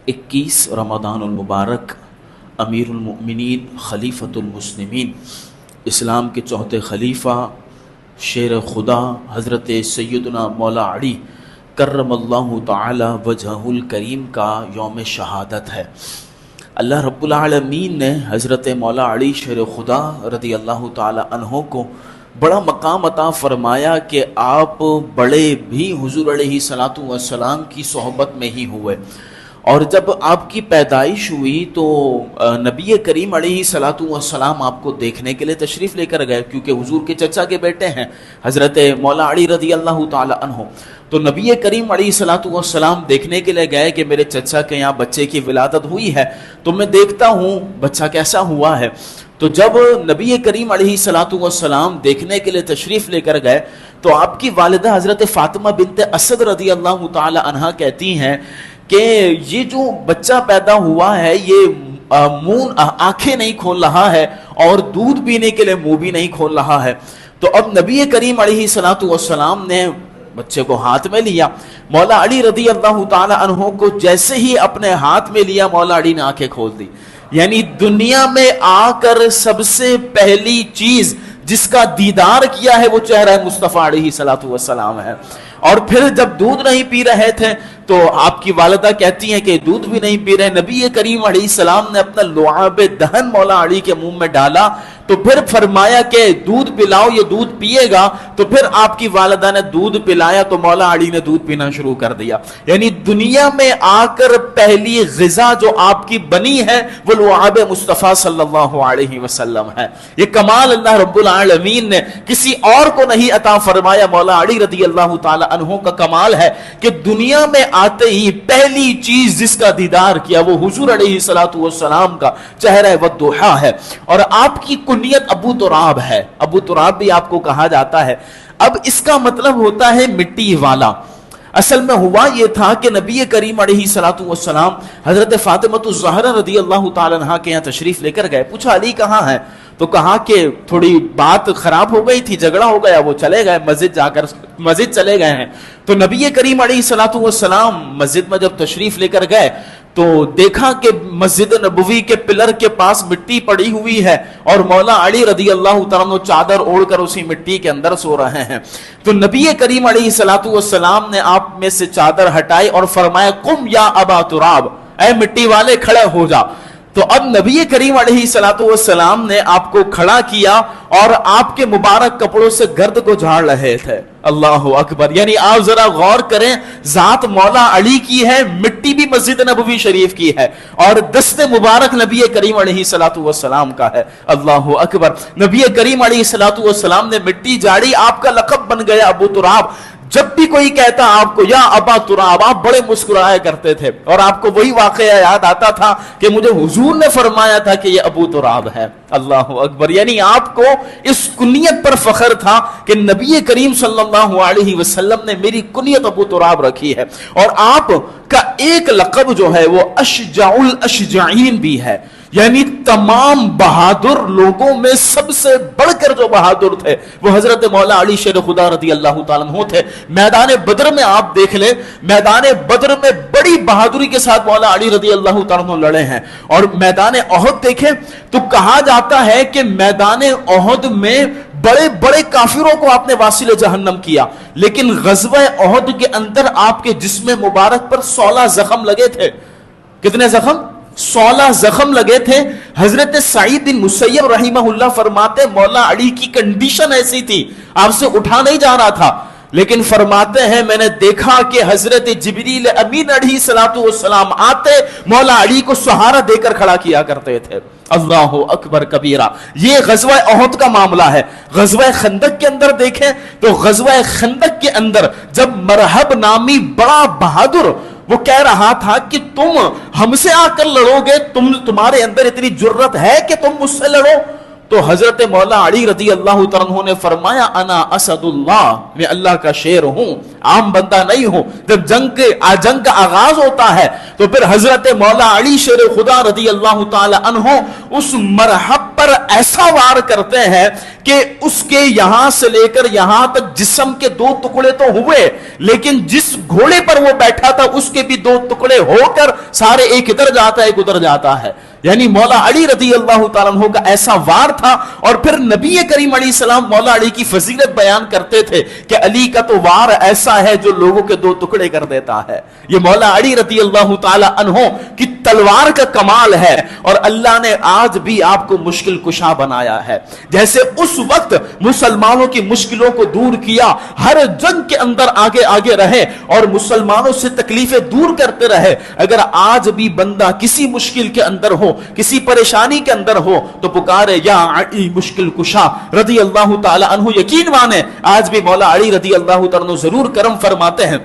21 رمضان المبارک امیر المؤمنین خلیفۃ المسلمین اسلام کے چوتھے خلیفہ شیر خدا حضرت سیدنا مولا علی کرم اللہ تعالی وجہہ الکریم کا یوم شہادت ہے۔ اللہ رب العالمین نے حضرت مولا علی شیر خدا رضی اللہ تعالی عنہ کو بڑا مقام عطا فرمایا کہ آپ بڑے بھی حضور علیہ الصلوۃ والسلام کی صحبت میں ہی ہوئے، اور جب آپ کی پیدائش ہوئی تو نبی کریم علیہ الصلوۃ والسلام آپ کو دیکھنے کے لیے تشریف لے کر گئے، کیونکہ حضور کے چچا کے بیٹے ہیں حضرت مولا علی رضی اللہ تعالی عنہ۔ تو نبی کریم علیہ الصلوۃ والسلام دیکھنے کے لیے گئے کہ میرے چچا کے یہاں بچے کی ولادت ہوئی ہے، تو میں دیکھتا ہوں بچہ کیسا ہوا ہے۔ تو جب نبی کریم علیہ الصلوۃ والسلام دیکھنے کے لیے تشریف لے کر گئے تو آپ کی والدہ حضرت فاطمہ بنت اسد رضی اللہ تعالی عنہا کہتی ہیں کہ یہ جو بچہ پیدا ہوا ہے یہ آنکھیں نہیں کھول رہا ہے اور دودھ پینے کے لیے منہ بھی نہیں کھول رہا ہے۔ تو اب نبی کریم علیہ الصلوۃ والسلام نے بچے کو ہاتھ میں لیا، مولا علی رضی اللہ تعالی عنہ کو جیسے ہی اپنے ہاتھ میں لیا مولا علی نے آنکھیں کھول دی۔ یعنی دنیا میں آ کر سب سے پہلی چیز جس کا دیدار کیا ہے وہ چہرہ مصطفیٰ علیہ الصلوۃ والسلام ہے۔ اور پھر جب دودھ نہیں پی رہے تھے تو آپ کی والدہ کہتی ہیں کہ دودھ بھی نہیں پی رہے، نبی کریم علیہ السلام نے اپنا لعاب دہن مولا علی کے منہ میں ڈالا، تو پھر فرمایا کہ دودھ پلاؤ، یہ دودھ پیے گا۔ تو پھر آپ کی والدہ نے دودھ پلایا تو مولا علی نے دودھ پینا شروع کر دیا۔ یعنی دنیا میں آ کر پہلی غذا جو آپ کی بنی ہے وہ لعاب مصطفیٰ صلی اللہ علیہ وسلم ہے۔ یہ کمال اللہ رب العالمین نے کسی اور کو نہیں عطا فرمایا، مولا علی رضی اللہ تعالی عنہ کا کمال ہے کہ دنیا میں آتے ہی پہلی چیز جس کا دیدار کیا وہ حضور علیہ الصلوۃ والسلام کا چہرہ والضحیٰ ہے۔ اور آپ کی کنیت ابو تراب ہے، ابو تراب بھی آپ کو کہا جاتا ہے۔ اب اس کا مطلب ہوتا ہے مٹی والا۔ اصل میں ہوا یہ تھا کہ نبی کریم علیہ الصلوۃ والسلام حضرت فاطمہ الزہرا رضی اللہ تعالی عنہا کے یہاں تشریف لے کر گئے۔ پوچھا علی کہاں ہے؟ تو کہا کہ تھوڑی بات خراب ہو گئی تھی، جھگڑا ہو گیا، وہ چلے گئے مسجد چلے گئے ہیں۔ تو نبی کریم علیہ الصلوۃ والسلام مسجد میں جب تشریف لے کر گئے تو دیکھا کہ مسجد نبوی کے پلر کے پاس مٹی پڑی ہوئی ہے اور مولا علی رضی اللہ تعالیٰ عنہ چادر اوڑھ کر اسی مٹی کے اندر سو رہے ہیں۔ تو نبی کریم علیہ الصلوۃ والسلام نے آپ میں سے چادر ہٹائی اور فرمایا قم یا ابا تراب، اے مٹی والے کھڑے ہو جا۔ تو اب نبی کریم علیہ الصلوۃ والسلام نے آپ کو کھڑا کیا اور آپ کے مبارک کپڑوں سے گرد کو جھاڑ رہے تھے۔ اللہ اکبر! یعنی آپ ذرا غور کریں، ذات مولا علی کی ہے، مٹی بھی مسجد نبوی شریف کی ہے، اور دست مبارک نبی کریم علیہ الصلوۃ والسلام کا ہے۔ اللہ اکبر! نبی کریم علیہ الصلوۃ والسلام نے مٹی جھاڑی، آپ کا لقب بن گیا ابو تراب۔ جب بھی کوئی کہتا آپ کو یا ابا تراب، آپ بڑے مسکرایا کرتے تھے، اور آپ کو وہی واقعہ یاد آتا تھا کہ مجھے حضور نے فرمایا تھا کہ یہ ابو تراب ہے۔ اللہ اکبر! یعنی آپ کو اس کنیت پر فخر تھا کہ نبی کریم صلی اللہ علیہ وسلم نے میری کنیت ابو تراب رکھی ہے۔ اور آپ کا ایک لقب جو ہے وہ اشجع الاشجعین بھی ہے، یعنی تمام بہادر لوگوں میں سب سے بڑھ کر جو بہادر تھے وہ حضرت مولا علی شیر خدا رضی اللہ تعالیٰ عنہ تھے۔ میدان بدر میں آپ دیکھ لیں، میدان بدر میں بڑی بہادری کے ساتھ مولا علی رضی اللہ تعالیٰ عنہ لڑے ہیں۔ اور میدان احد دیکھیں تو کہا جاتا ہے کہ میدان احد میں بڑے بڑے کافروں کو آپ نے واصل جہنم کیا، لیکن غزوہ احد کے اندر آپ کے جسم مبارک پر 16 زخم لگے تھے۔ کتنے زخم؟ 16 زخم لگے تھے۔ حضرت سعید بن مسیب رحمہ اللہ فرماتے مولا علی کی کنڈیشن ایسی تھی، آپ سے اٹھا نہیں جا رہا تھا، لیکن فرماتے ہیں میں نے دیکھا کہ حضرت جبریل امین علیہ الصلوۃ والسلام آتے مولا علی کو سہارا دے کر کھڑا کیا کرتے تھے۔ اللہ اکبر کبیرہ! یہ غزوہ احد کا معاملہ ہے۔ غزوہ خندق کے اندر دیکھیں تو غزوہ خندق کے اندر جب مرحب نامی بڑا بہادر وہ کہہ رہا تھا کہ تم ہم سے آ کر لڑو گے، تمہارے اندر اتنی جرت ہے کہ تم مجھ سے لڑو؟ تو حضرت مولا علی رضی اللہ تعالیٰ عنہ نے فرمایا انا اسد اللہ، میں اللہ کا شیر ہوں، عام بندہ نہیں ہوں۔ جب جنگ کا آغاز ہوتا ہے تو پھر حضرت مولا علی شیر خدا رضی اللہ تعالی عنہ اس مرحب پر ایسا وار کرتے ہیں کہ اس کے یہاں سے لے کر یہاں تک جسم کے 2 ٹکڑے تو ہوئے، لیکن جس گھوڑے پر وہ بیٹھا تھا اس کے بھی 2 ٹکڑے ہو کر سارے ایک ادھر جاتا ہے ایک ادھر جاتا ہے۔ یعنی مولا علی رضی اللہ تعالیٰ عنہ کا ایسا وار تھا۔ اور پھر نبی کریم علیہ السلام مولا علی کی فضیلت بیان کرتے تھے کہ علی کا تو وار ایسا ہے جو لوگوں کے 2 ٹکڑے کر دیتا ہے۔ یہ مولا علی رضی اللہ تعالیٰ عنہ کی تلوار کا کمال ہے، اور اللہ نے آج بھی آپ کو مشکل کشا بنایا ہے۔ جیسے اس وقت مسلمانوں کی مشکلوں کو دور کیا، ہر جنگ کے اندر آگے آگے رہے اور مسلمانوں سے تکلیفیں دور کرتے رہے، اگر آج بھی بندہ کسی مشکل کے اندر ہو، کسی پریشانی کے اندر ہو تو پکارے یا علی مشکل کشا رضی اللہ تعالی عنہ، یقین مانے آج بھی مولا علی رضی اللہ تعالی عنہ ضرور کرم فرماتے ہیں۔